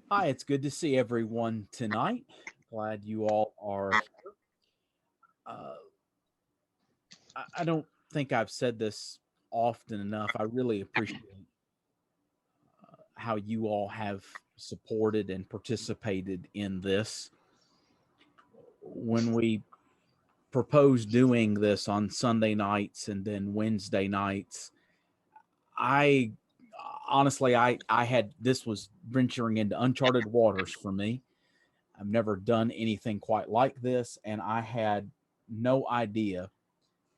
Hi, it's good to see everyone tonight. Glad you all are here. Uh, I don't think I've said this often enough. I really appreciate how you all have supported and participated in this. When we proposed doing this on Sunday nights and then Wednesday nights, I honestly, I had this was venturing into uncharted waters for me. I've never done anything quite like this, and I had no idea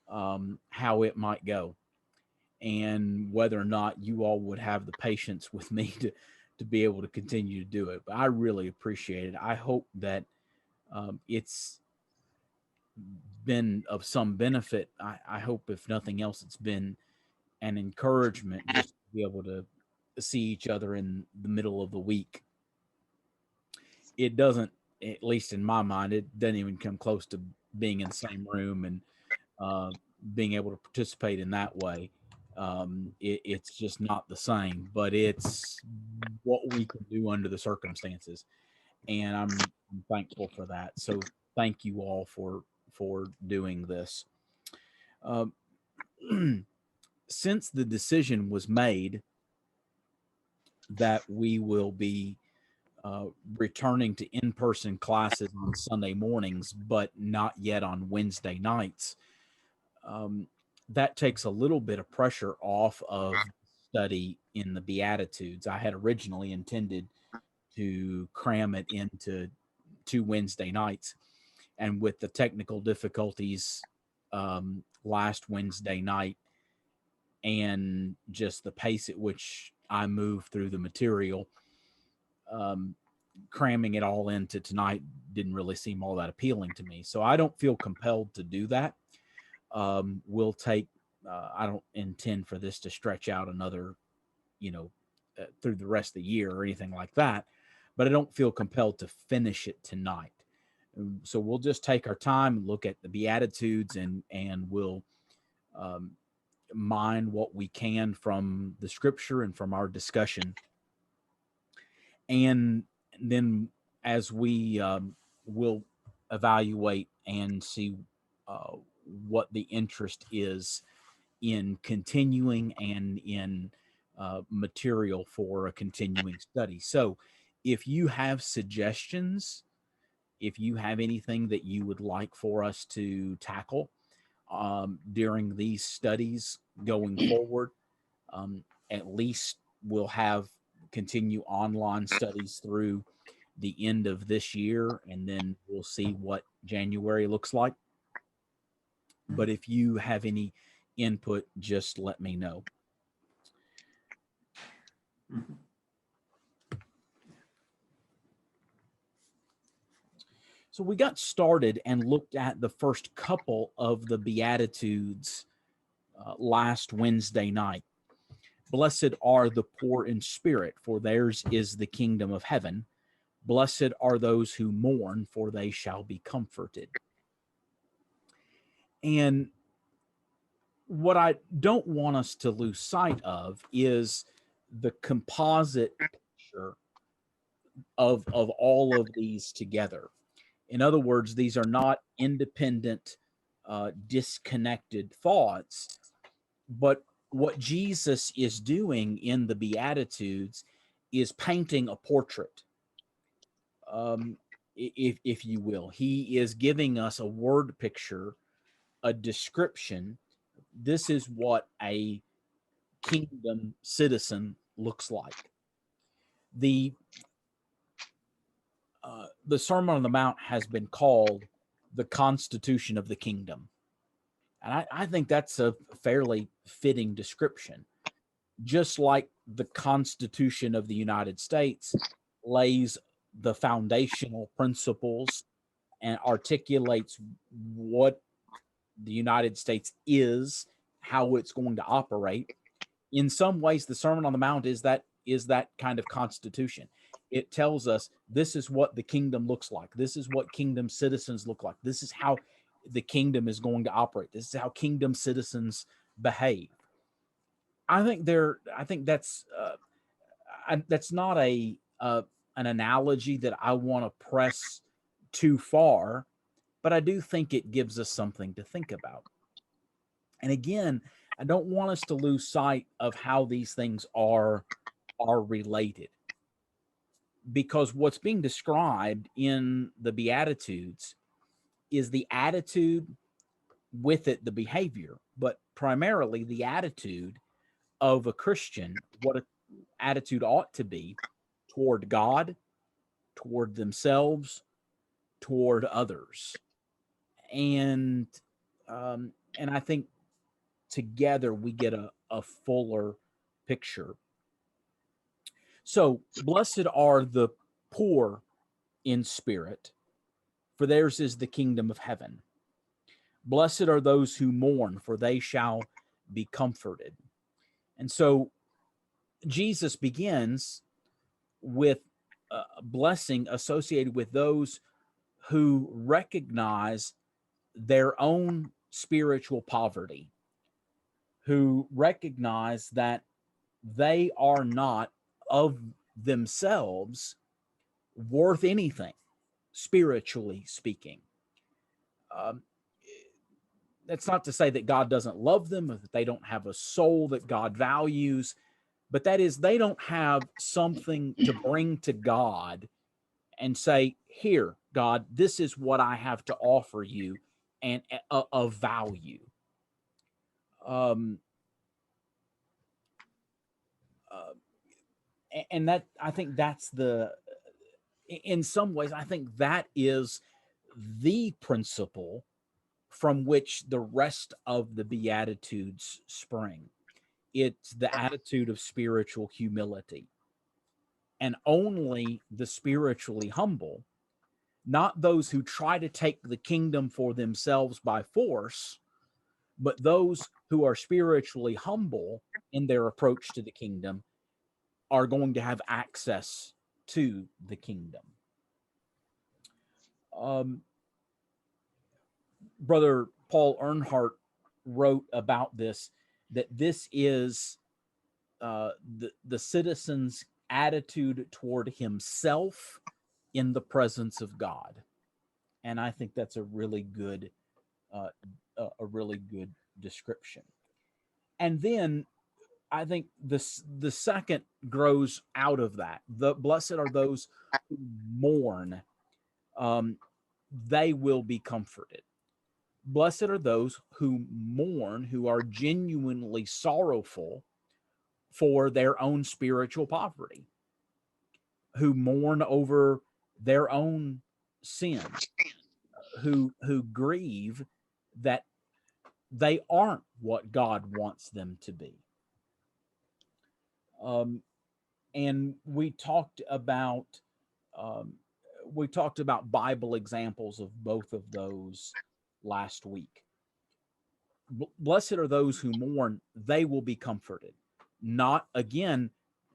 how it might go and whether or not you all would have the patience with me to be able to continue to do it. But I really appreciate it. I hope that it's been of some benefit. I hope, if nothing else, it's been an encouragement just to be able to see each other in the middle of the week. It doesn't, at least in my mind, it doesn't even come close to being in the same room and uh, being able to participate in that way. It's just not the same, but it's what we can do under the circumstances, and I'm thankful for that. So thank you all for doing this. Um, since the decision was made that we will be uh, returning to in-person classes on Sunday mornings, but not yet on Wednesday nights, um, that takes a little bit of pressure off of study in the Beatitudes. I had originally intended to cram it into 2 Wednesday nights, and with the technical difficulties last Wednesday night and just the pace at which I move through the material, um, cramming it all into tonight didn't really seem all that appealing to me. So I don't feel compelled to do that. We'll take. I don't intend for this to stretch out another, through the rest of the year or anything like that. But I don't feel compelled to finish it tonight. So we'll just take our time and look at the Beatitudes, and we'll um, mine what we can from the Scripture and from our discussion, and then as we will evaluate and see uh, what the interest is in continuing and in material for a continuing study. So, if you have suggestions, if you have anything that you would like for us to tackle during these studies going forward, um, at least we'll have continue online studies through the end of this year, and then we'll see what January looks like. But if you have any input, just let me know. So we got started and looked at the first couple of the Beatitudes last Wednesday night. Blessed are the poor in spirit, for theirs is the kingdom of heaven. Blessed are those who mourn, for they shall be comforted. And what I don't want us to lose sight of is the composite picture of all of these together. In other words, these are not independent, disconnected thoughts, but what Jesus is doing in the Beatitudes is painting a portrait, um, if you will. He is giving us a word picture, a description. This is what a kingdom citizen looks like. The the Sermon on the Mount has been called the Constitution of the Kingdom, and I think that's a fairly fitting description. Just like the Constitution of the United States lays the foundational principles and articulates what the United States is, how it's going to operate. In some ways, the Sermon on the Mount is that kind of constitution. It tells us this is what the kingdom looks like. This is what kingdom citizens look like. This is how the kingdom is going to operate. This is how kingdom citizens behave. I think that's not a an analogy that I want to press too far, but I do think it gives us something to think about. And again, I don't want us to lose sight of how these things are related, because what's being described in the Beatitudes is the attitude, with it the behavior, but primarily the attitude of a Christian, what an attitude ought to be toward God, toward themselves, toward others. And and I think together we get a fuller picture. So, blessed are the poor in spirit, for theirs is the kingdom of heaven. Blessed are those who mourn, for they shall be comforted. And so Jesus begins with a blessing associated with those who recognize their own spiritual poverty, who recognize that they are not of themselves worth anything, spiritually speaking. Um, that's not to say that God doesn't love them, or that they don't have a soul that God values, but that is, they don't have something to bring to God and say, here, God, this is what I have to offer you, and of value. Um, uh, and that, I think that's in some ways, I think that is the principle from which the rest of the Beatitudes spring. It's the attitude of spiritual humility. And only the spiritually humble, not those who try to take the kingdom for themselves by force, but those who are spiritually humble in their approach to the kingdom, are going to have access to the kingdom. Um, Brother Paul Earnhardt wrote about this, that this is the citizen's attitude toward himself in the presence of God, and I think that's uh, a really good description. And then I think the second grows out of that. The blessed are those who mourn; um, they will be comforted. Blessed are those who mourn, who are genuinely sorrowful for their own spiritual poverty, who mourn over their own sin, who grieve that they aren't what God wants them to be. Um, and um, we talked about Bible examples of both of those last week. Blessed are those who mourn; they will be comforted. Not again,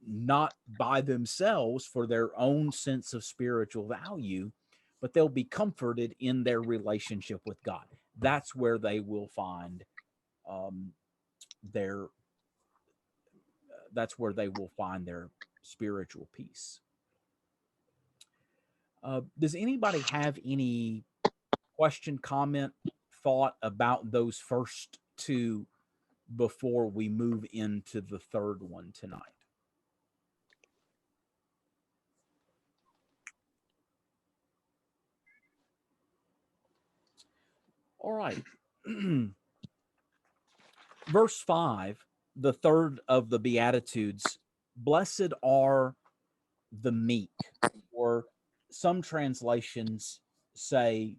not by themselves for their own sense of spiritual value, but they'll be comforted in their relationship with God. That's where they will find um, their. That's where they will find their spiritual peace. Does anybody have any question, comment, thought about those first two before we move into the third one tonight? All right. Verse 5, the third of the Beatitudes: blessed are the meek, or some translations say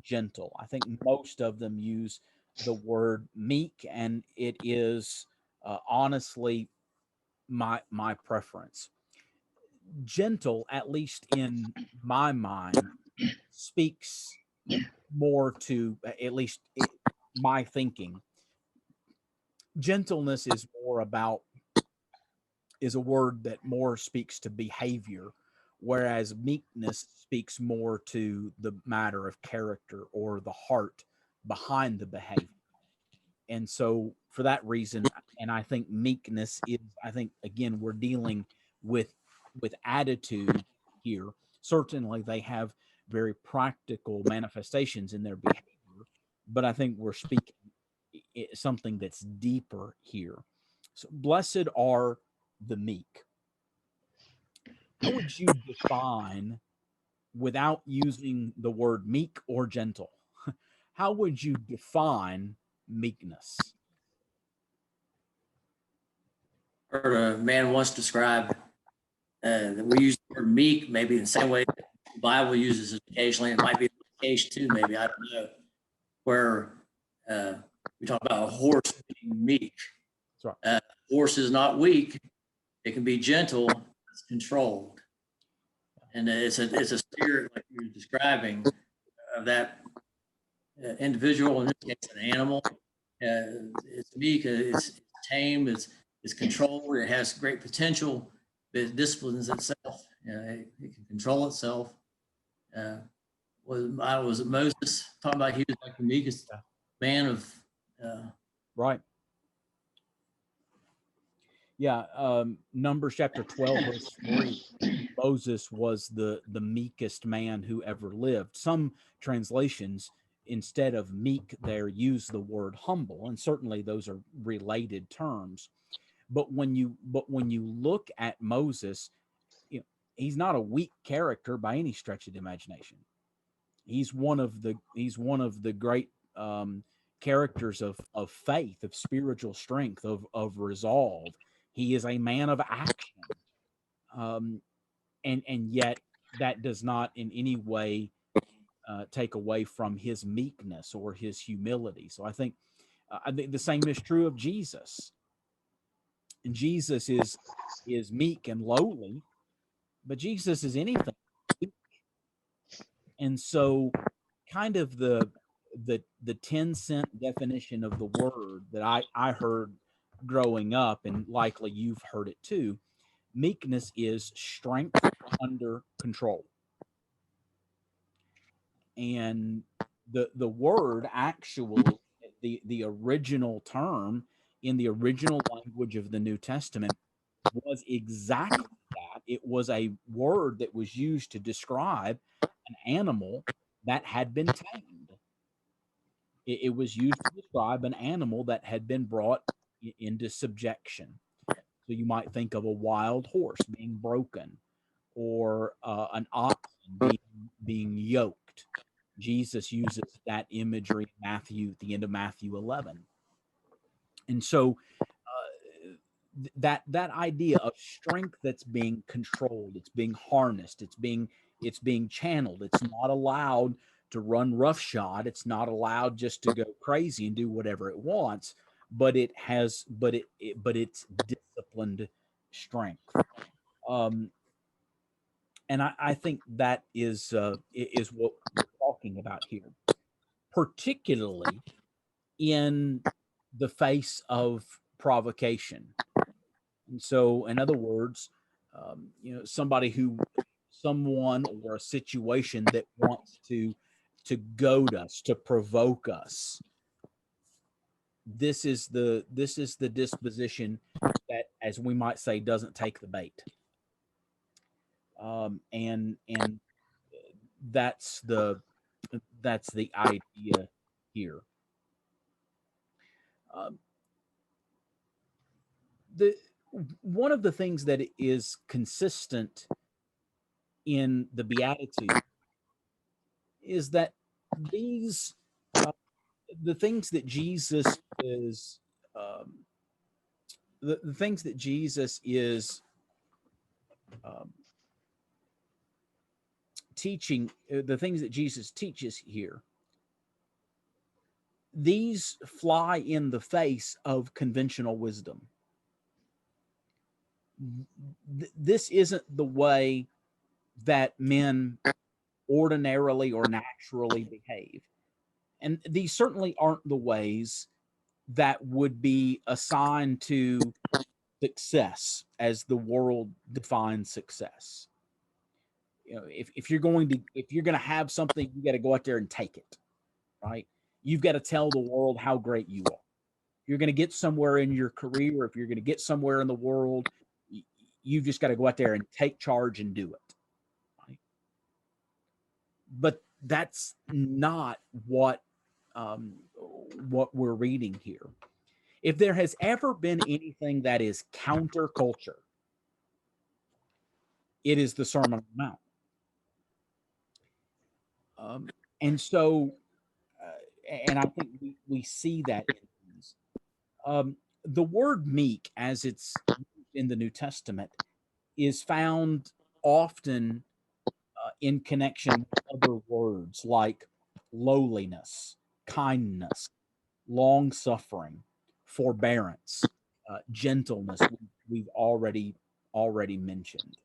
gentle. I think most of them use the word meek, and it is honestly my preference. Gentle, at least in my mind, speaks more to, at least my thinking. Gentleness is a word that more speaks to behavior, whereas meekness speaks more to the matter of character or the heart behind the behavior. And so for that reason, and I think meekness is, I think again we're dealing with attitude here. Certainly, they have very practical manifestations in their behavior, but I think we're speaking something that's deeper here. So, blessed are the meek. How would you define, without using the word meek or gentle, how would you define meekness? I heard a man once describe that we use the word meek maybe in the same way the Bible uses it occasionally. It might be the case too, maybe, I don't know, where we talk about a horse being meek. That's right. Horse is not weak. It can be gentle. It's controlled. And it's a spirit, like you were describing, of that individual, in this case, an animal. It's meek, it's tame, it's controlled, it has great potential, it disciplines itself, it can control itself. Was it Moses talking about he was like the meekest man of right. Yeah, Numbers chapter 12, verse 3, Moses was the meekest man who ever lived. Some translations, instead of meek there, use the word humble, and certainly those are related terms. But when you look at Moses, you know, he's not a weak character by any stretch of the imagination. He's one of the great characters of faith, of spiritual strength, of resolve. He is a man of action, and yet that does not in any way take away from his meekness or his humility. So I think the same is true of Jesus. And Jesus is meek and lowly, but Jesus is anything. And so, kind of the 10-cent definition of the word that I heard growing up, and likely you've heard it too, meekness is strength under control. And the word actually, the original term in the original language of the New Testament was exactly that. It was a word that was used to describe an animal that had been tamed. It was used to describe an animal that had been brought into subjection. So you might think of a wild horse being broken, or an oxen being yoked. Jesus uses that imagery in Matthew, at the end of Matthew 11. And so that idea of strength that's being controlled, it's being harnessed, it's being channeled. It's not allowed to run roughshod. It's not allowed just to go crazy and do whatever it wants, but it's disciplined strength. And I think that is what we're talking about here, particularly in the face of provocation. And so, in other words, someone or a situation that wants to goad us, to provoke us. This is the disposition that, as we might say, doesn't take the bait. And that's the idea here. One of the things that is consistent in the Beatitudes is that these the things that Jesus is the things that Jesus is teaching, the things that Jesus teaches here, these fly in the face of conventional wisdom. This isn't the way that men ordinarily or naturally behave. And these certainly aren't the ways that would be assigned to success as the world defines success. You know, if you're going to have something, you got to go out there and take it, right? You've got to tell the world how great you are. If you're going to get somewhere in your career, if you're going to get somewhere in the world, you've just got to go out there and take charge and do it. but that's not what we're reading here. If there has ever been anything that is counterculture, it is the Sermon on the Mount. And so, and I think we see that in these. The word meek, as it's in the New Testament, is found often in connection with other words like lowliness, kindness, long suffering, forbearance, gentleness. We've already mentioned.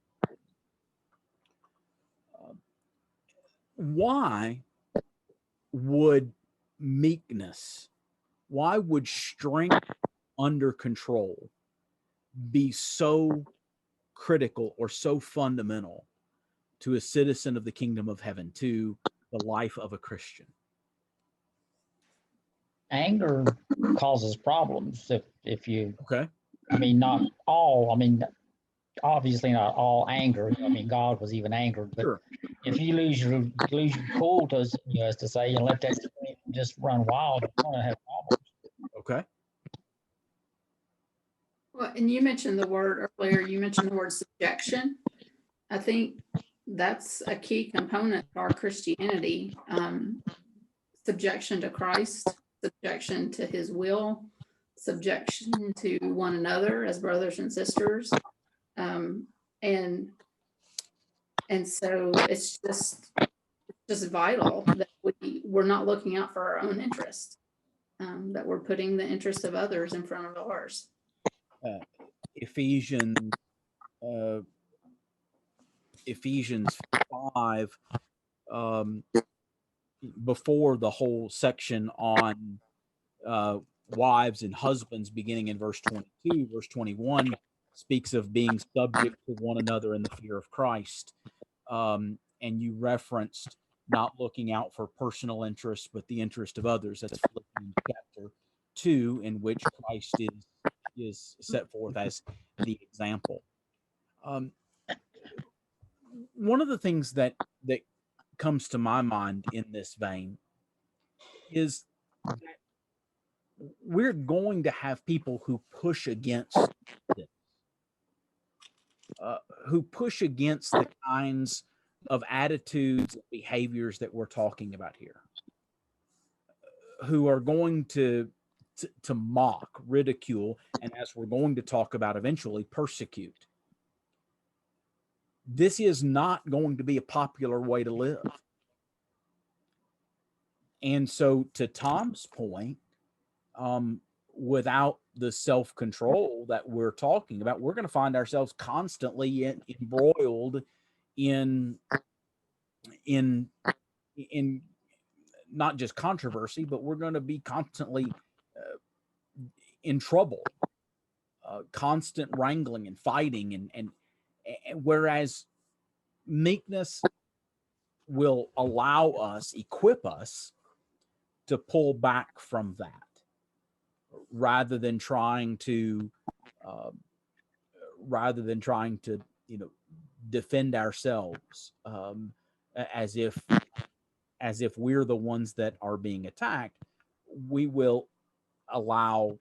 Why would meekness, why would strength under control be so critical or so fundamental to a citizen of the kingdom of heaven, to the life of a Christian? Anger causes problems. If you, Okay. I mean, not all, I mean, obviously not all anger. I mean, God was even angered, but Sure. if you lose your cool, to, as to say, and let that just run wild, you're going to have problems. Okay. Well, and you mentioned the word earlier, you mentioned the word subjection. I think that's a key component of our Christianity. Subjection to Christ, subjection to his will, subjection to one another as brothers and sisters. And so it's just vital that we're not looking out for our own interest, that we're putting the interest of others in front of ours. Ephesians 5, before the whole section on wives and husbands, beginning in verse 22, verse 21 speaks of being subject to one another in the fear of Christ. And you referenced not looking out for personal interests, but the interest of others. That's Philippians chapter 2, in which Christ is set forth as the example. One of the things that comes to my mind in this vein is that we're going to have people who push against this, who push against the kinds of attitudes and behaviors that we're talking about here, who are going to mock, ridicule, and, as we're going to talk about eventually, persecute. This is not going to be a popular way to live. And so, to Tom's point, without the self-control that we're talking about, we're going to find ourselves constantly embroiled in not just controversy, but we're going to be constantly in trouble, constant wrangling and fighting, and whereas meekness will allow us, equip us to pull back from that, rather than trying to defend ourselves, as if we're the ones that are being attacked. We will allow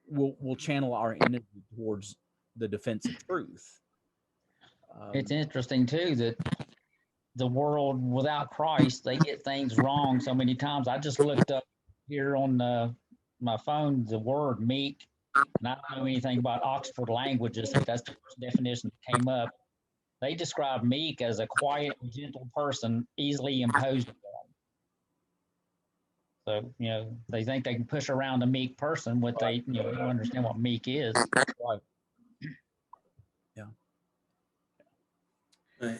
we'll channel our energy towards the defense of truth. It's interesting too that the world without Christ, they get things wrong so many times. I just looked up here on my phone the word meek, and I don't know anything about Oxford languages. That's the first definition that came up. They describe meek as a quiet, gentle person, easily imposed upon. So, they think they can push around a meek person, what they, don't understand what meek is. Right.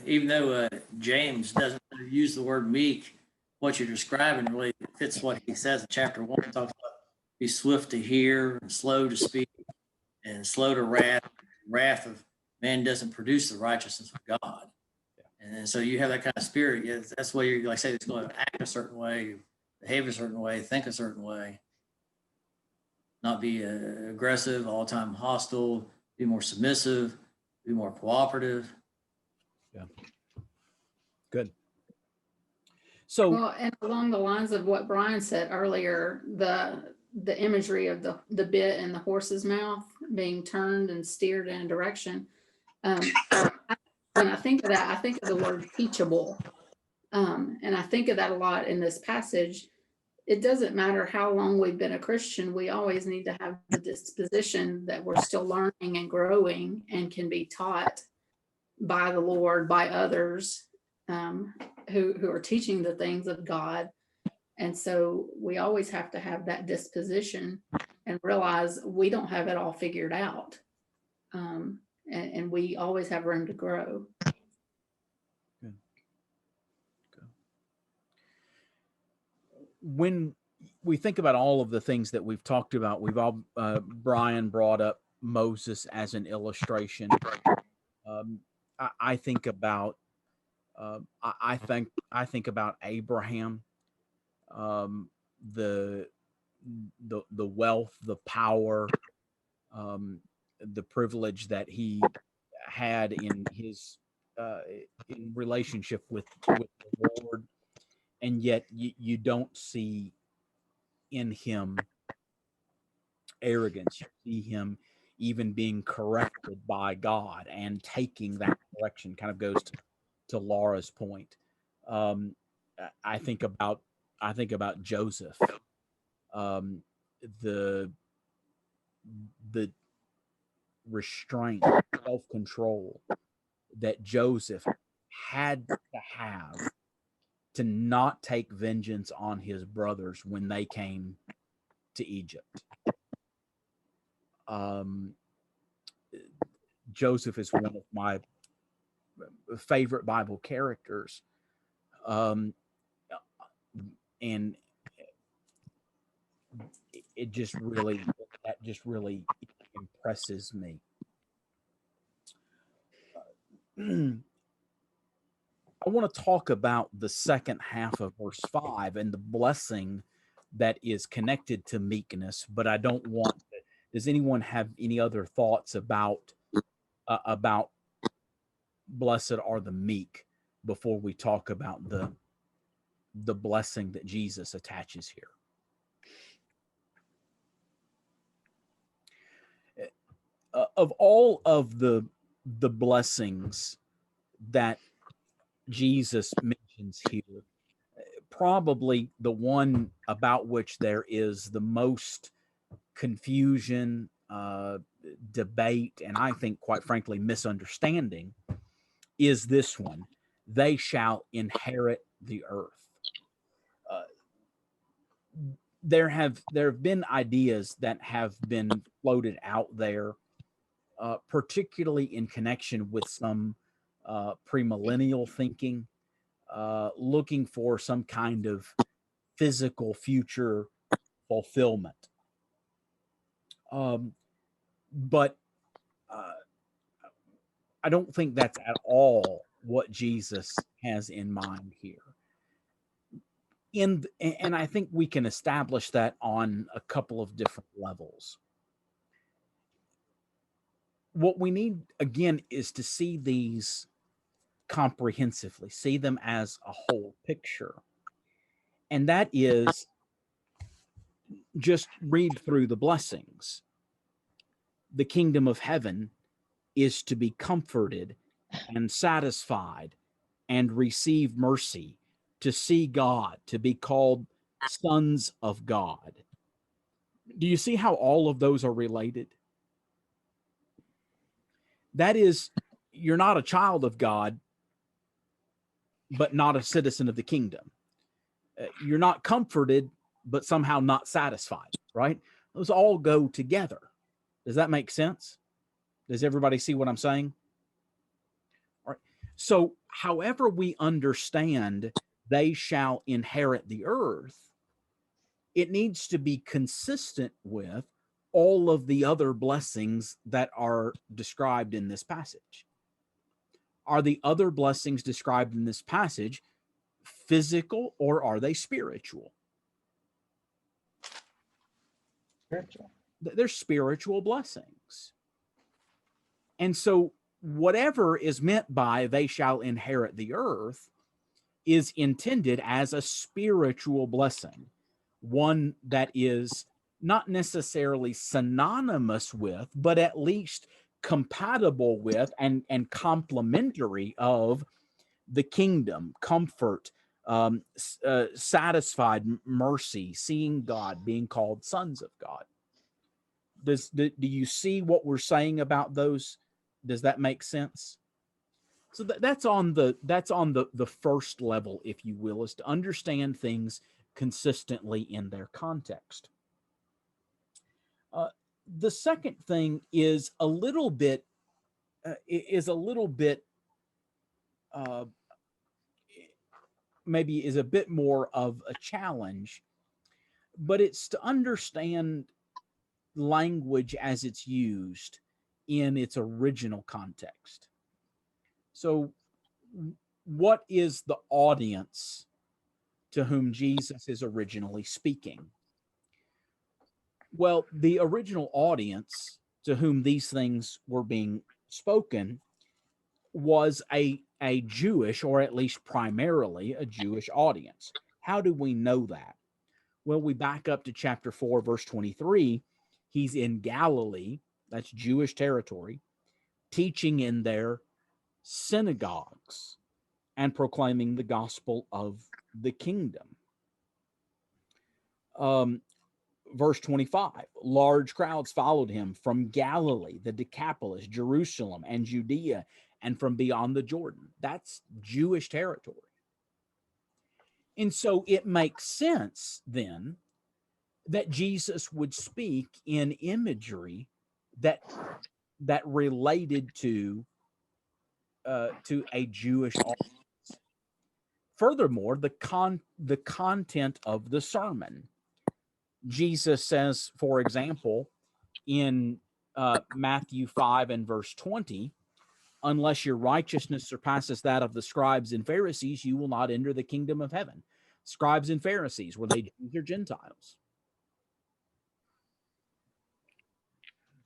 Even though James doesn't use the word meek, what you're describing really fits what he says in chapter 1. He talks about be swift to hear and slow to speak and slow to wrath. Wrath of man doesn't produce the righteousness of God. And so you have that kind of spirit. Yeah, that's why you're, like I say, it's going to act a certain way, behave a certain way, think a certain way, not be aggressive, all the time hostile, be more submissive, be more cooperative. Good. So Well, and along the lines of what Brian said earlier, the imagery of the bit in the horse's mouth being turned and steered in a direction. When I think of that, I think of the word teachable. And I think of that a lot in this passage. It doesn't matter how long we've been a Christian, we always need to have the disposition that we're still learning and growing and can be taught by the Lord, by others who are teaching the things of God. And so we always have to have that disposition and realize we don't have it all figured out. And we always have room to grow. Good. When we think about all of the things that we've talked about, Brian brought up Moses as an illustration. I think about I think about Abraham, the wealth, the power, the privilege that he had in his in relationship with the Lord, and yet you don't see in him arrogance. You see him even being corrected by God and taking that correction. Kind of goes to Laura's point. I think about Joseph, the restraint, self-control that Joseph had to have to not take vengeance on his brothers when they came to Egypt. Joseph is one of my favorite Bible characters. And that just really impresses me. I want to talk about the second half of verse 5 and the blessing that is connected to meekness, but I don't want to. Does anyone have any other thoughts about blessed are the meek before we talk about the blessing that Jesus attaches here? Of all of the blessings that Jesus mentions here, probably the one about which there is the most confusion, debate, and I think, quite frankly, misunderstanding is this one: they shall inherit the earth. There have been ideas that have been floated out there, particularly in connection with some premillennial thinking, looking for some kind of physical future fulfillment. But I don't think that's at all what Jesus has in mind here. And I think we can establish that on a couple of different levels. What we need, again, is to see these comprehensively, see them as a whole picture. And that is, just read through the blessings. The kingdom of heaven is to be comforted and satisfied and receive mercy, to see God, to be called sons of God. Do you see how all of those are related? That is, you're not a child of God, but not a citizen of the kingdom. You're not comforted, but somehow not satisfied, right? Those all go together. Does that make sense? Does everybody see what I'm saying? All right. So however we understand they shall inherit the earth, it needs to be consistent with all of the other blessings that are described in this passage. Are the other blessings described in this passage physical or are they spiritual? Spiritual. They're spiritual blessings. And so whatever is meant by they shall inherit the earth is intended as a spiritual blessing, one that is not necessarily synonymous with, but at least compatible with and complementary of the kingdom, comfort, satisfied mercy, seeing God, being called sons of God. Do you see what we're saying about those? Does that make sense? So that's on the first level, if you will, is to understand things consistently in their context. The second thing is a little bit maybe is a bit more of a challenge, but it's to understand language as it's used in its original context. So, what is the audience to whom Jesus is originally speaking? Well, the original audience to whom these things were being spoken was a Jewish, or at least primarily a Jewish audience. How do we know that? Well, we back up to chapter 4, verse 23. He's in Galilee, that's Jewish territory, teaching in their synagogues and proclaiming the gospel of the kingdom. Verse 25, large crowds followed him from Galilee, the Decapolis, Jerusalem, and Judea, and from beyond the Jordan. That's Jewish territory. And so it makes sense then that Jesus would speak in imagery that related to a Jewish audience. Furthermore, the content of the sermon. Jesus says, for example, in Matthew 5 and verse 20, unless your righteousness surpasses that of the scribes and Pharisees, you will not enter the kingdom of heaven. Scribes and Pharisees, were they Jews or Gentiles?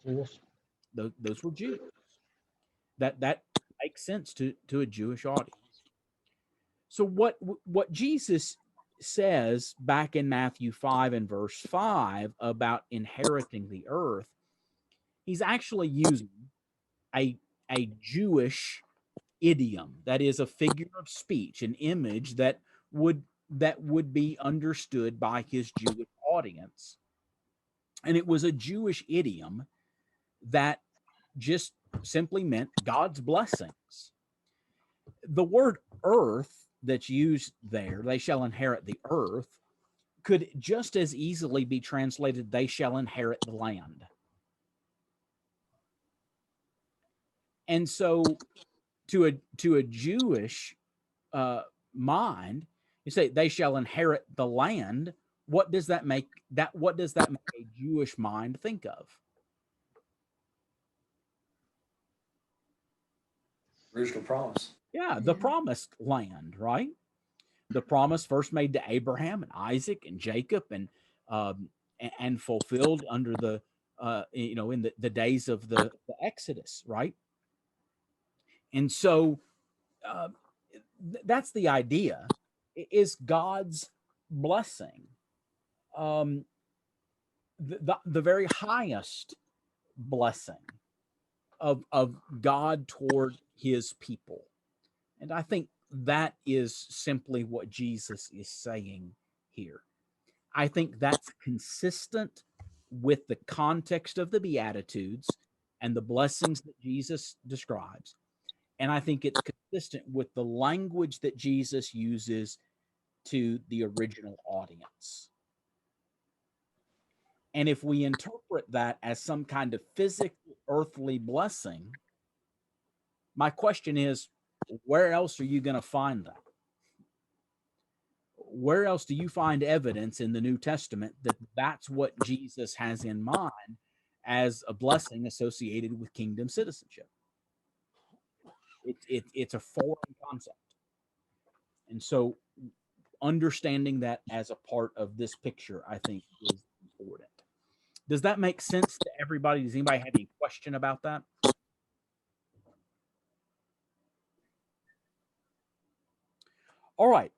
Jewish. Those were Jews. That makes sense to a Jewish audience. So what Jesus says back in Matthew 5 and verse 5 about inheriting the earth, he's actually using a Jewish idiom, that is a figure of speech, an image that would be understood by his Jewish audience. And it was a Jewish idiom that just simply meant God's blessings. The word earth that's used there, they shall inherit the earth, could just as easily be translated, they shall inherit the land. And so to a Jewish mind, you say they shall inherit the land. What does that make a Jewish mind think of? Original promise. Yeah, the promised land, right? The promise first made to Abraham and Isaac and Jacob, and fulfilled under the in the days of the Exodus, right? And so that's the idea, is God's blessing, the very highest blessing of God toward his people. And I think that is simply what Jesus is saying here. I think that's consistent with the context of the Beatitudes and the blessings that Jesus describes. And I think it's consistent with the language that Jesus uses to the original audience. And if we interpret that as some kind of physical earthly blessing, my question is, where else are you going to find that? Where else do you find evidence in the New Testament that that's what Jesus has in mind as a blessing associated with kingdom citizenship? It's a foreign concept. And so understanding that as a part of this picture, I think, is important. Does that make sense to everybody? Does anybody have any question about that? All right.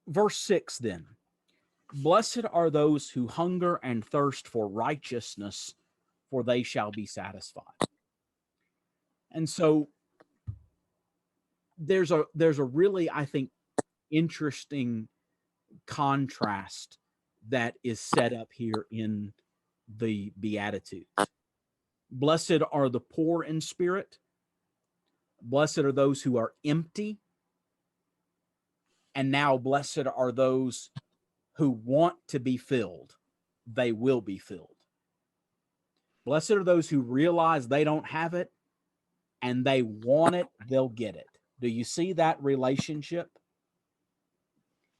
Verse 6 then. Blessed are those who hunger and thirst for righteousness, for they shall be satisfied. And so there's a really, I think, interesting contrast that is set up here in the Beatitudes. Blessed are the poor in spirit. Blessed are those who are empty. And now blessed are those who want to be filled. They will be filled. Blessed are those who realize they don't have it and they want it, they'll get it. Do you see that relationship?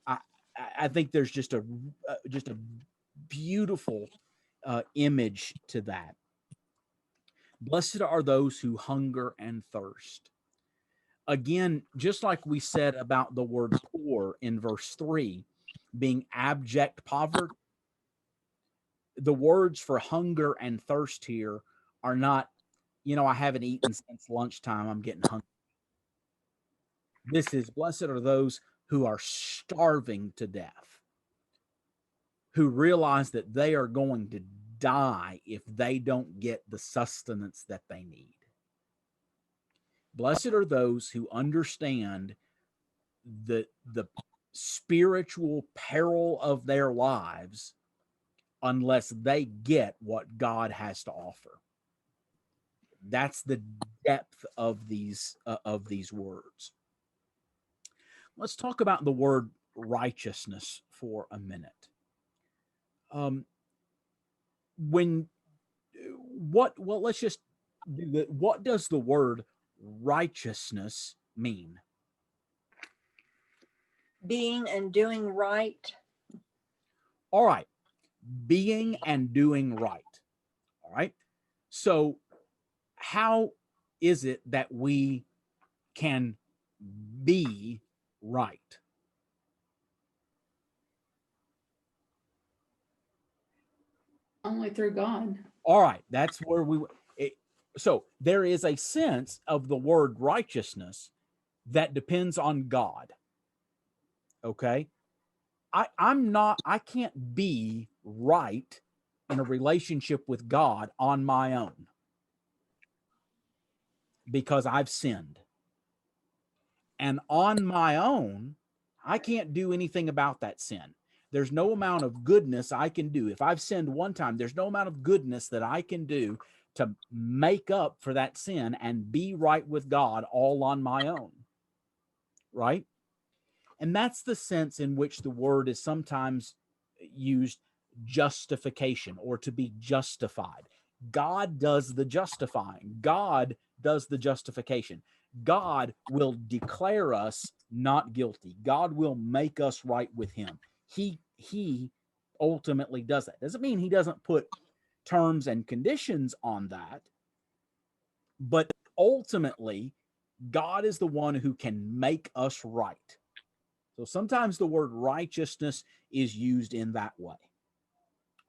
I think there's just a beautiful image to that. Blessed are those who hunger and thirst. Again, just like we said about the word poor in verse 3 being abject poverty, the words for hunger and thirst here are not, I haven't eaten since lunchtime, I'm getting hungry. This is blessed are those who are starving to death, who realize that they are going to die if they don't get the sustenance that they need. Blessed are those who understand the spiritual peril of their lives unless they get what God has to offer. That's the depth of these words. Let's talk about the word righteousness for a minute. Let's just do the, what does the word righteousness mean? Being and doing right. All right. Being and doing right. All right. So how is it that we can be right? Only through God. All right. That's where so there is a sense of the word righteousness that depends on God. Okay. I can't be right in a relationship with God on my own because I've sinned. And on my own, I can't do anything about that sin. There's no amount of goodness I can do. If I've sinned one time, there's no amount of goodness that I can do to make up for that sin and be right with God all on my own. Right? And that's the sense in which the word is sometimes used, justification, or to be justified. God does the justifying. God does the justification. God will declare us not guilty. God will make us right with him. He ultimately does that. Doesn't mean he doesn't put terms and conditions on that, but ultimately, God is the one who can make us right. So sometimes the word righteousness is used in that way.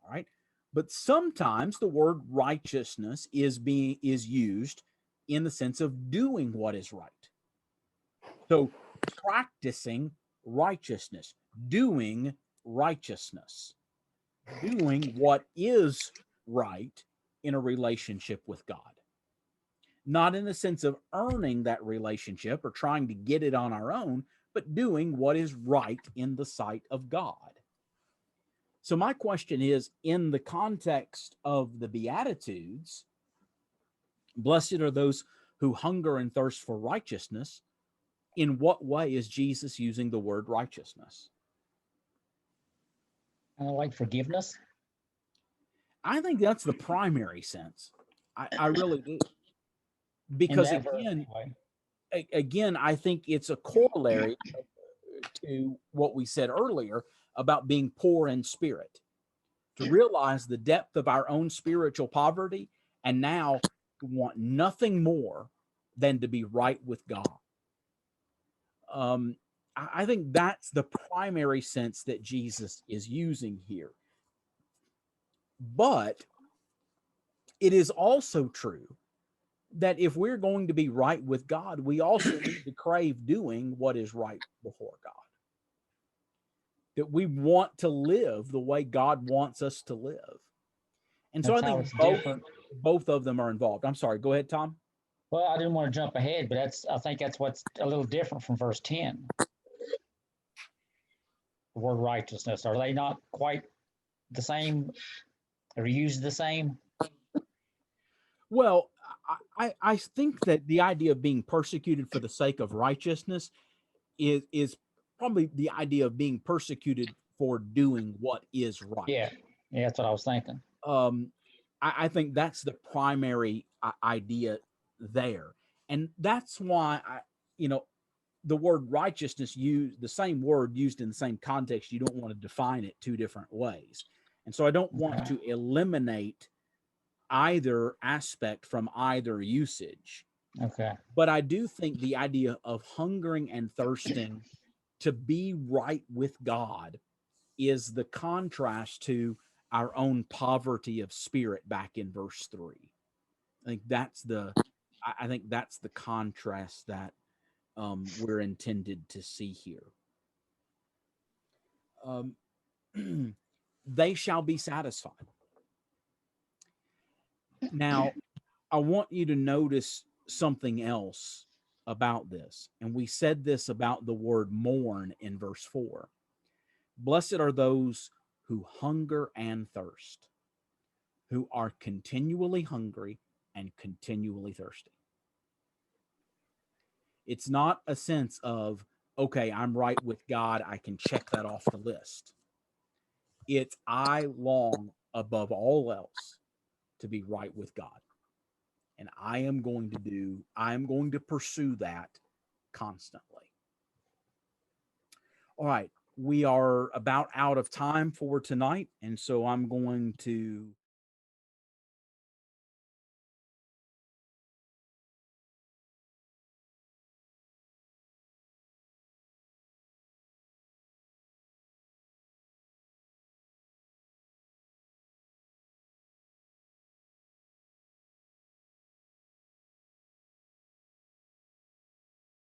All right. But sometimes the word righteousness is used in the sense of doing what is right. So practicing righteousness, doing righteousness, doing what is right in a relationship with God. Not in the sense of earning that relationship or trying to get it on our own, but doing what is right in the sight of God. So my question is, in the context of the Beatitudes, blessed are those who hunger and thirst for righteousness. In what way is Jesus using the word righteousness? Like forgiveness? I think that's the primary sense. I really do. Because again, I think it's a corollary to what we said earlier about being poor in spirit, to realize the depth of our own spiritual poverty, and now want nothing more than to be right with God. I think that's the primary sense that Jesus is using here. But it is also true that if we're going to be right with God, we also need to crave doing what is right before God. that we want to live the way God wants us to live. And so That's I how think it's different. both of them are involved. I'm sorry, go ahead, Tom. Well, I didn't want to jump ahead, but I think that's what's a little different from verse 10. The word righteousness. Are they not quite the same or used the same? Well, I think that the idea of being persecuted for the sake of righteousness is probably the idea of being persecuted for doing what is right. Yeah. Yeah, that's what I was thinking. I think that's the primary idea there. And that's why the word righteousness used, the same word used in the same context, you don't want to define it two different ways. And so I don't want to eliminate either aspect from either usage. Okay. But I do think the idea of hungering and thirsting to be right with God is the contrast to our own poverty of spirit back in verse 3. I think that's the contrast that we're intended to see here. They shall be satisfied. Now, I want you to notice something else about this. And we said this about the word mourn in verse 4. Blessed are those who hunger and thirst, who are continually hungry and continually thirsty. It's not a sense of, okay, I'm right with God, I can check that off the list. It's I long above all else to be right with God. And I am going to pursue that constantly. All right. We are about out of time for tonight. And so I'm going to